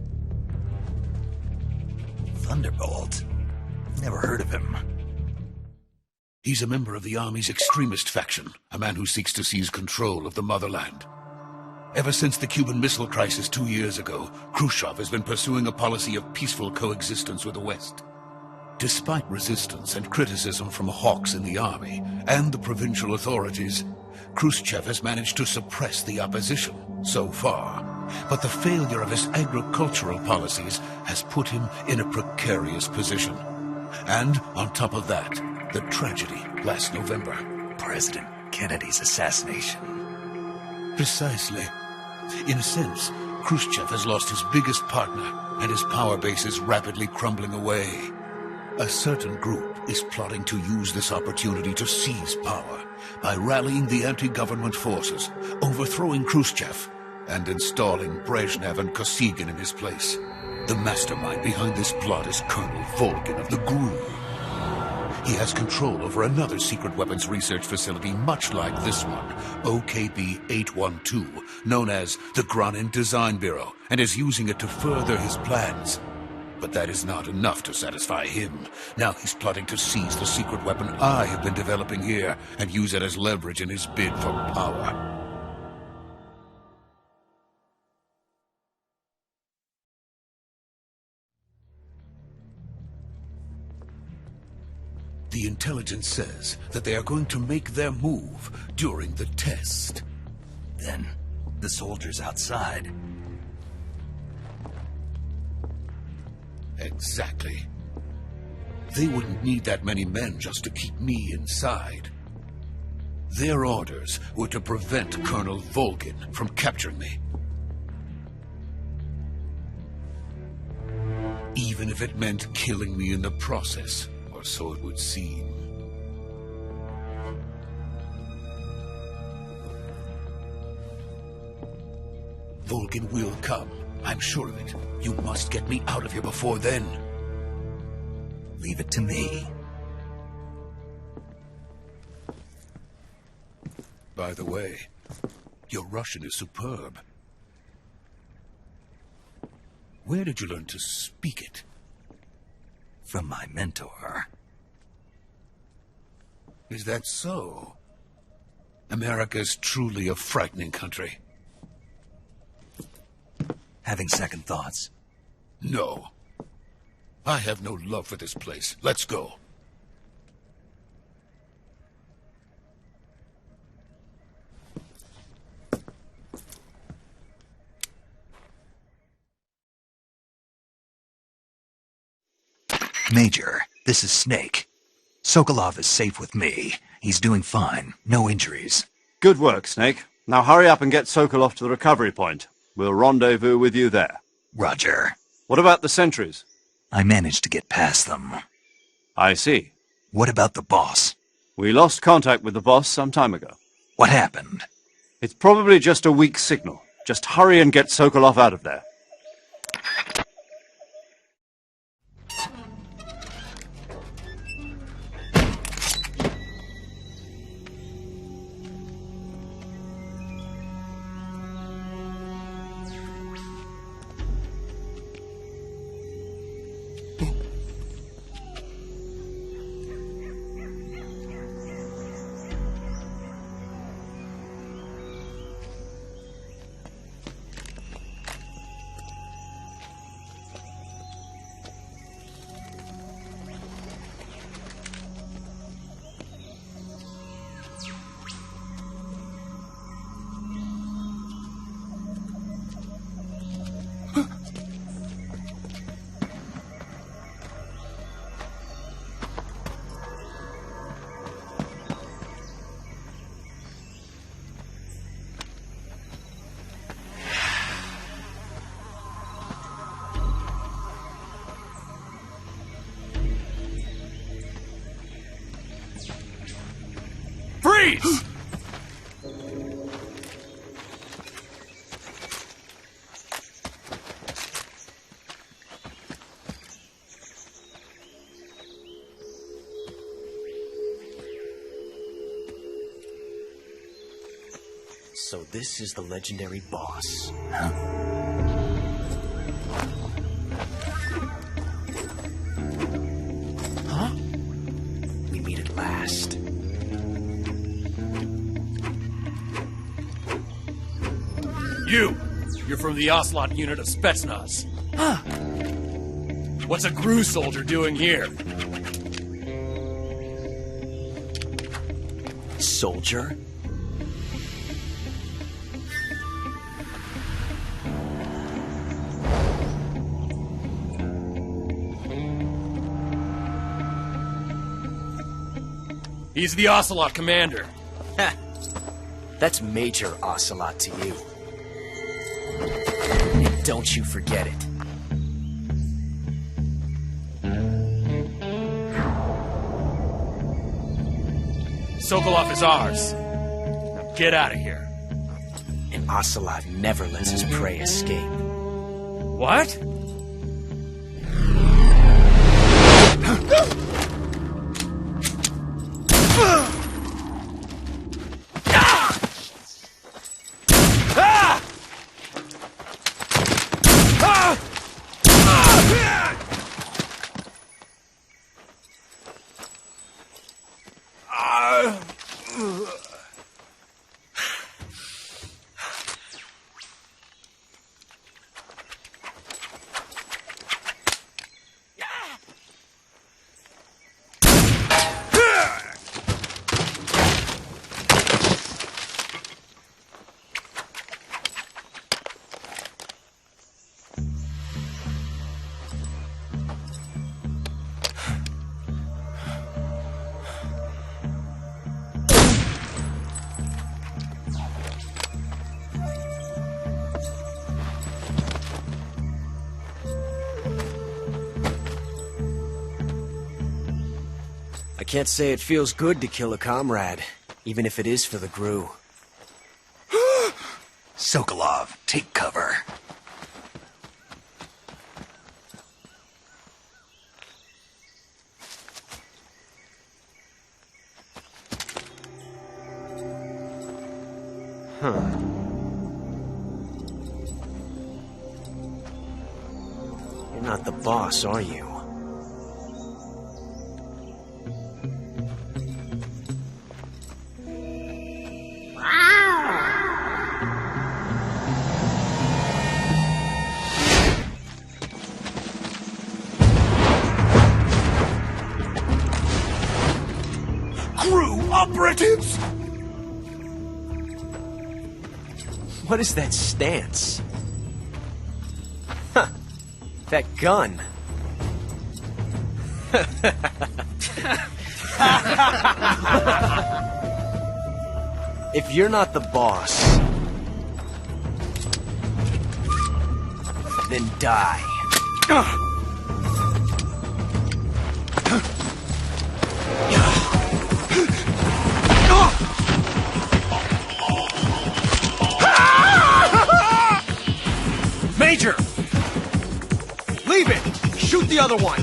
Thunderbolt? Never heard of him. He's a member of the Army's extremist faction, a man who seeks to seize control of the motherland. Ever since the Cuban Missile Crisis 2 years ago, Khrushchev has been pursuing a policy of peaceful coexistence with the West. Despite resistance and criticism from hawks in the army and the provincial authorities, Khrushchev has managed to suppress the opposition so far. But the failure of his agricultural policies has put him in a precarious position. And on top of that, the tragedy last November. President Kennedy's assassination. Precisely. In a sense, Khrushchev has lost his biggest partner, and his power base is rapidly crumbling away. A certain group is plotting to use this opportunity to seize power by rallying the anti-government forces, overthrowing Khrushchev, and installing Brezhnev and Kosygin in his place. The mastermind behind this plot is Colonel Volgin of the GRU. He has control over another secret weapons research facility much like this one, OKB-812, known as the Granin Design Bureau, and is using it to further his plans. But that is not enough to satisfy him. Now he's plotting to seize the secret weapon I have been developing here and use it as leverage in his bid for power. The intelligence says that they are going to make their move during the test. Then, the soldiers outside. Exactly. They wouldn't need that many men just to keep me inside. Their orders were to prevent Colonel Volgin from capturing me. Even if it meant killing me in the process, or so it would seem. Volgin will come. I'm sure of it. You must get me out of here before then. Leave it to me. By the way, your Russian is superb. Where did you learn to speak it? From my mentor. Is that so? America's truly a frightening country. Having second thoughts? No. I have no love for this place. Let's go. Major, this is Snake. Sokolov is safe with me. He's doing fine. No injuries. Good work, Snake. Now hurry up and get Sokolov to the recovery point. We'll rendezvous with you there. Roger. What about the sentries? I managed to get past them. I see. What about the boss? We lost contact with the boss some time ago. What happened? It's probably just a weak signal. Just hurry and get Sokolov out of there. Freeze! So this is the legendary boss. Huh? We meet at last. You're from the Ocelot unit of Spetsnaz. Huh. What's a GRU soldier doing here? Soldier? He's the Ocelot commander. Ha! That's Major Ocelot to you. And don't you forget it. Sokolov is ours. Now get out of here. And Ocelot never lets his prey escape. What? I can't say it feels good to kill a comrade, even if it is for the GRU. Sokolov, take cover. Huh. You're not the boss, are you? GRU operatives! What is that stance? Huh. That gun. If you're not the boss, then die. Major! Leave it! Shoot the other one!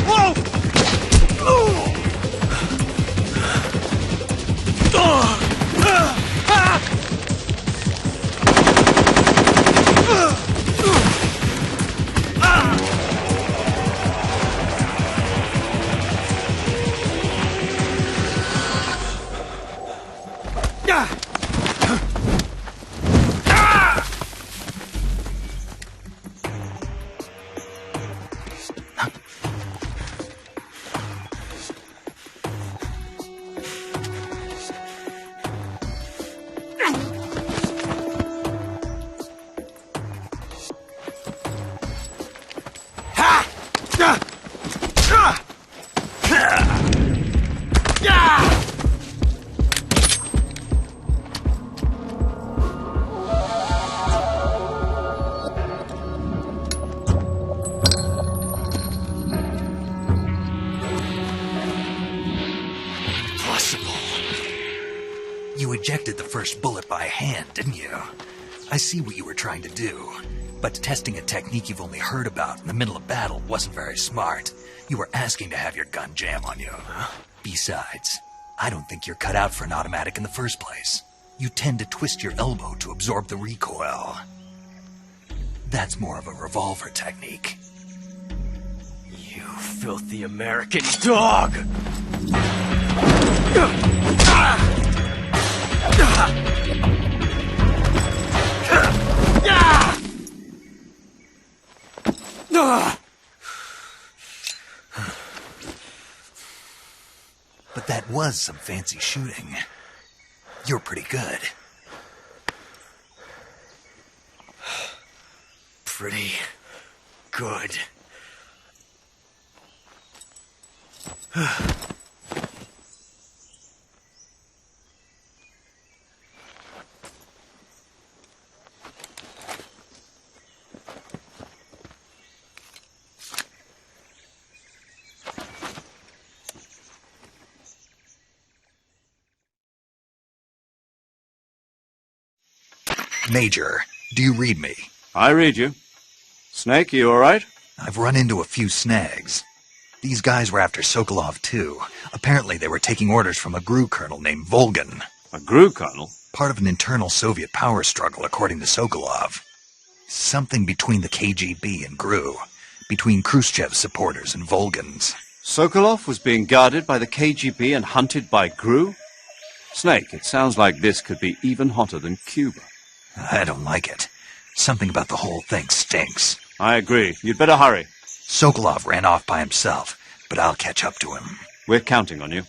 Whoa! You ejected the first bullet by hand, didn't you? I see what you were trying to do. But testing a technique you've only heard about in the middle of battle wasn't very smart. You were asking to have your gun jam on you. Besides, I don't think you're cut out for an automatic in the first place. You tend to twist your elbow to absorb the recoil. That's more of a revolver technique. You filthy American dog! But that was some fancy shooting. You're pretty good. Pretty good. Major, do you read me? I read you. Snake, you alright? I've run into a few snags. These guys were after Sokolov, too. Apparently they were taking orders from a GRU colonel named Volgin. A GRU colonel? Part of an internal Soviet power struggle, according to Sokolov. Something between the KGB and GRU. Between Khrushchev's supporters and Volgin's. Sokolov was being guarded by the KGB and hunted by GRU? Snake, it sounds like this could be even hotter than Cuba. I don't like it. Something about the whole thing stinks. I agree. You'd better hurry. Sokolov ran off by himself, but I'll catch up to him. We're counting on you.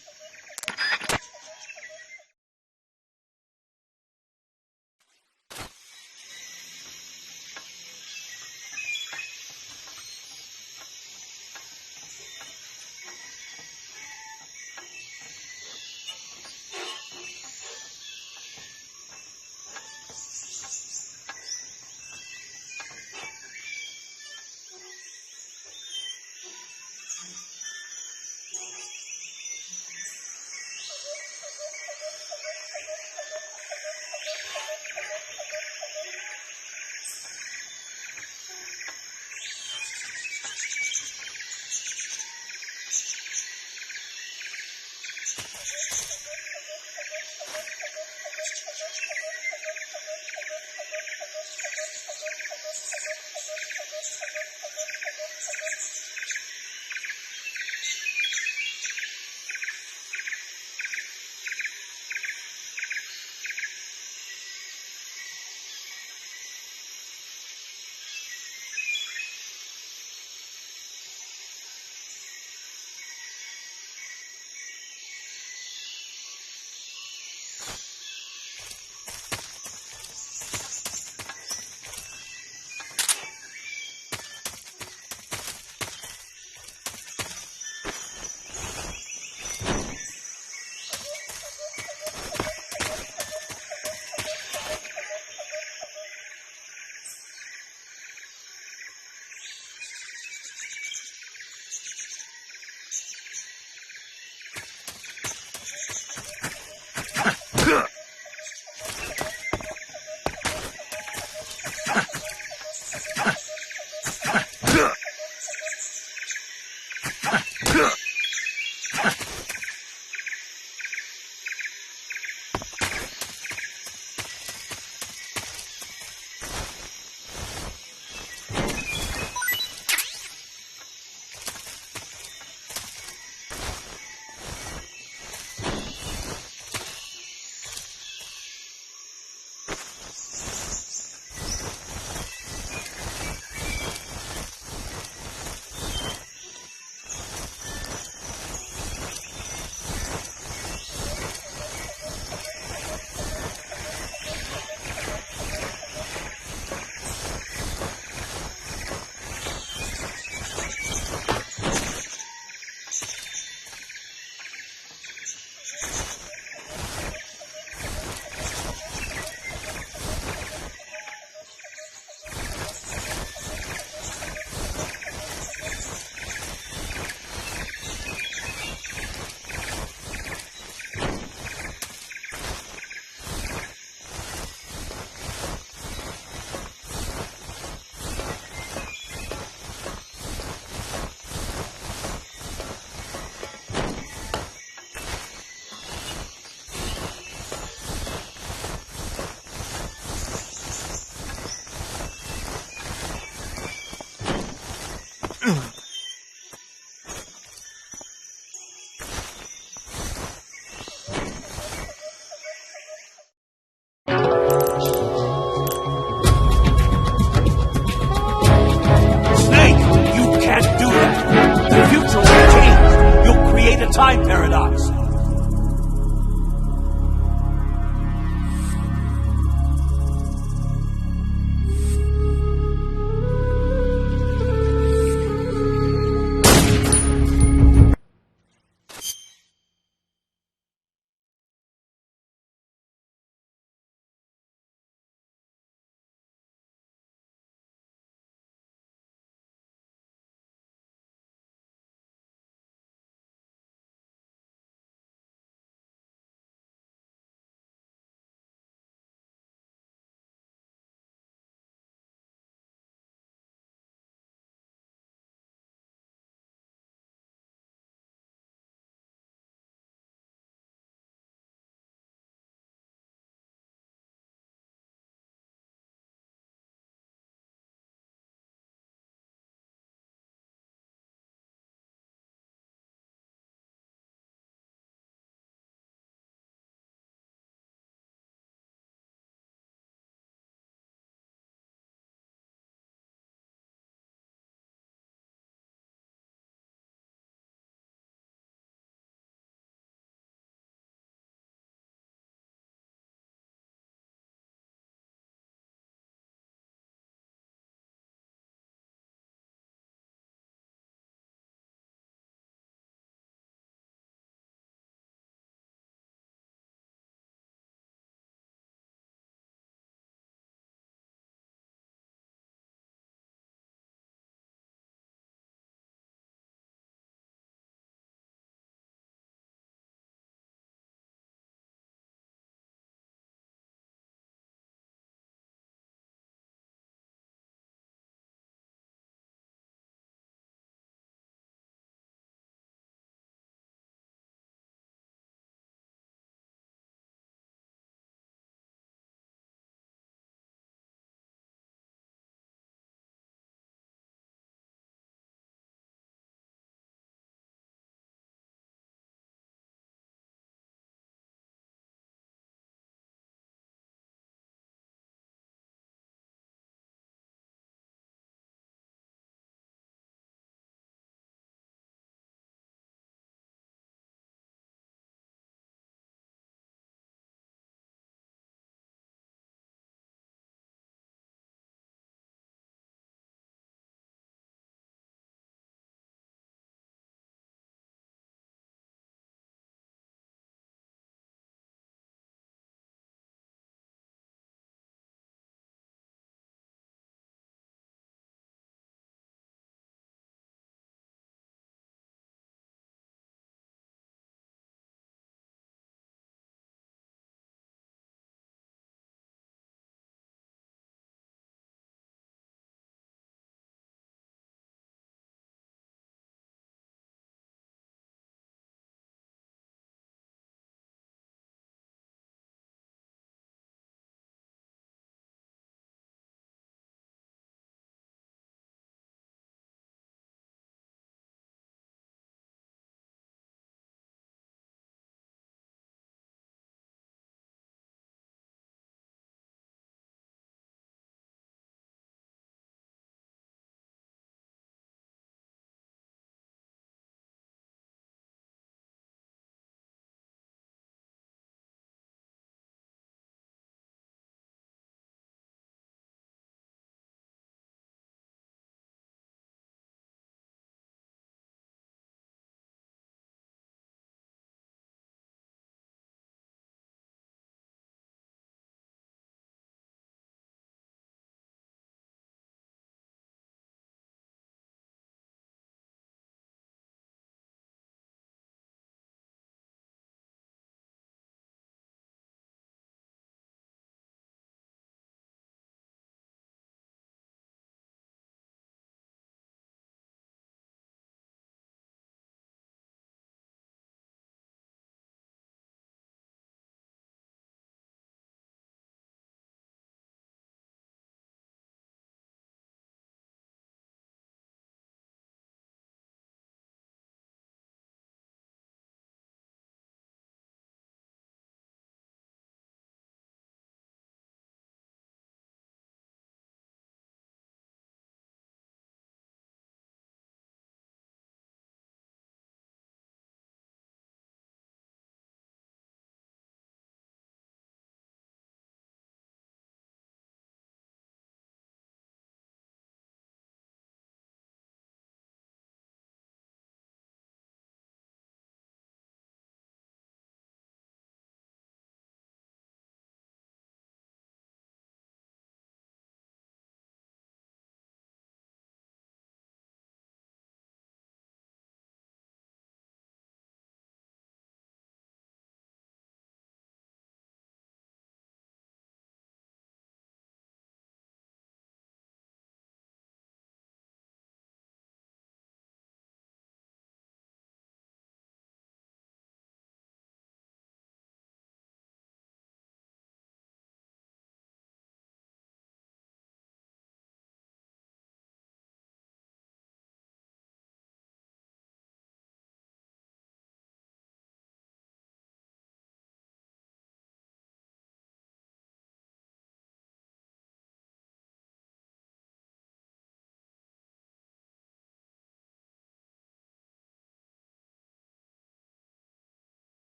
docks.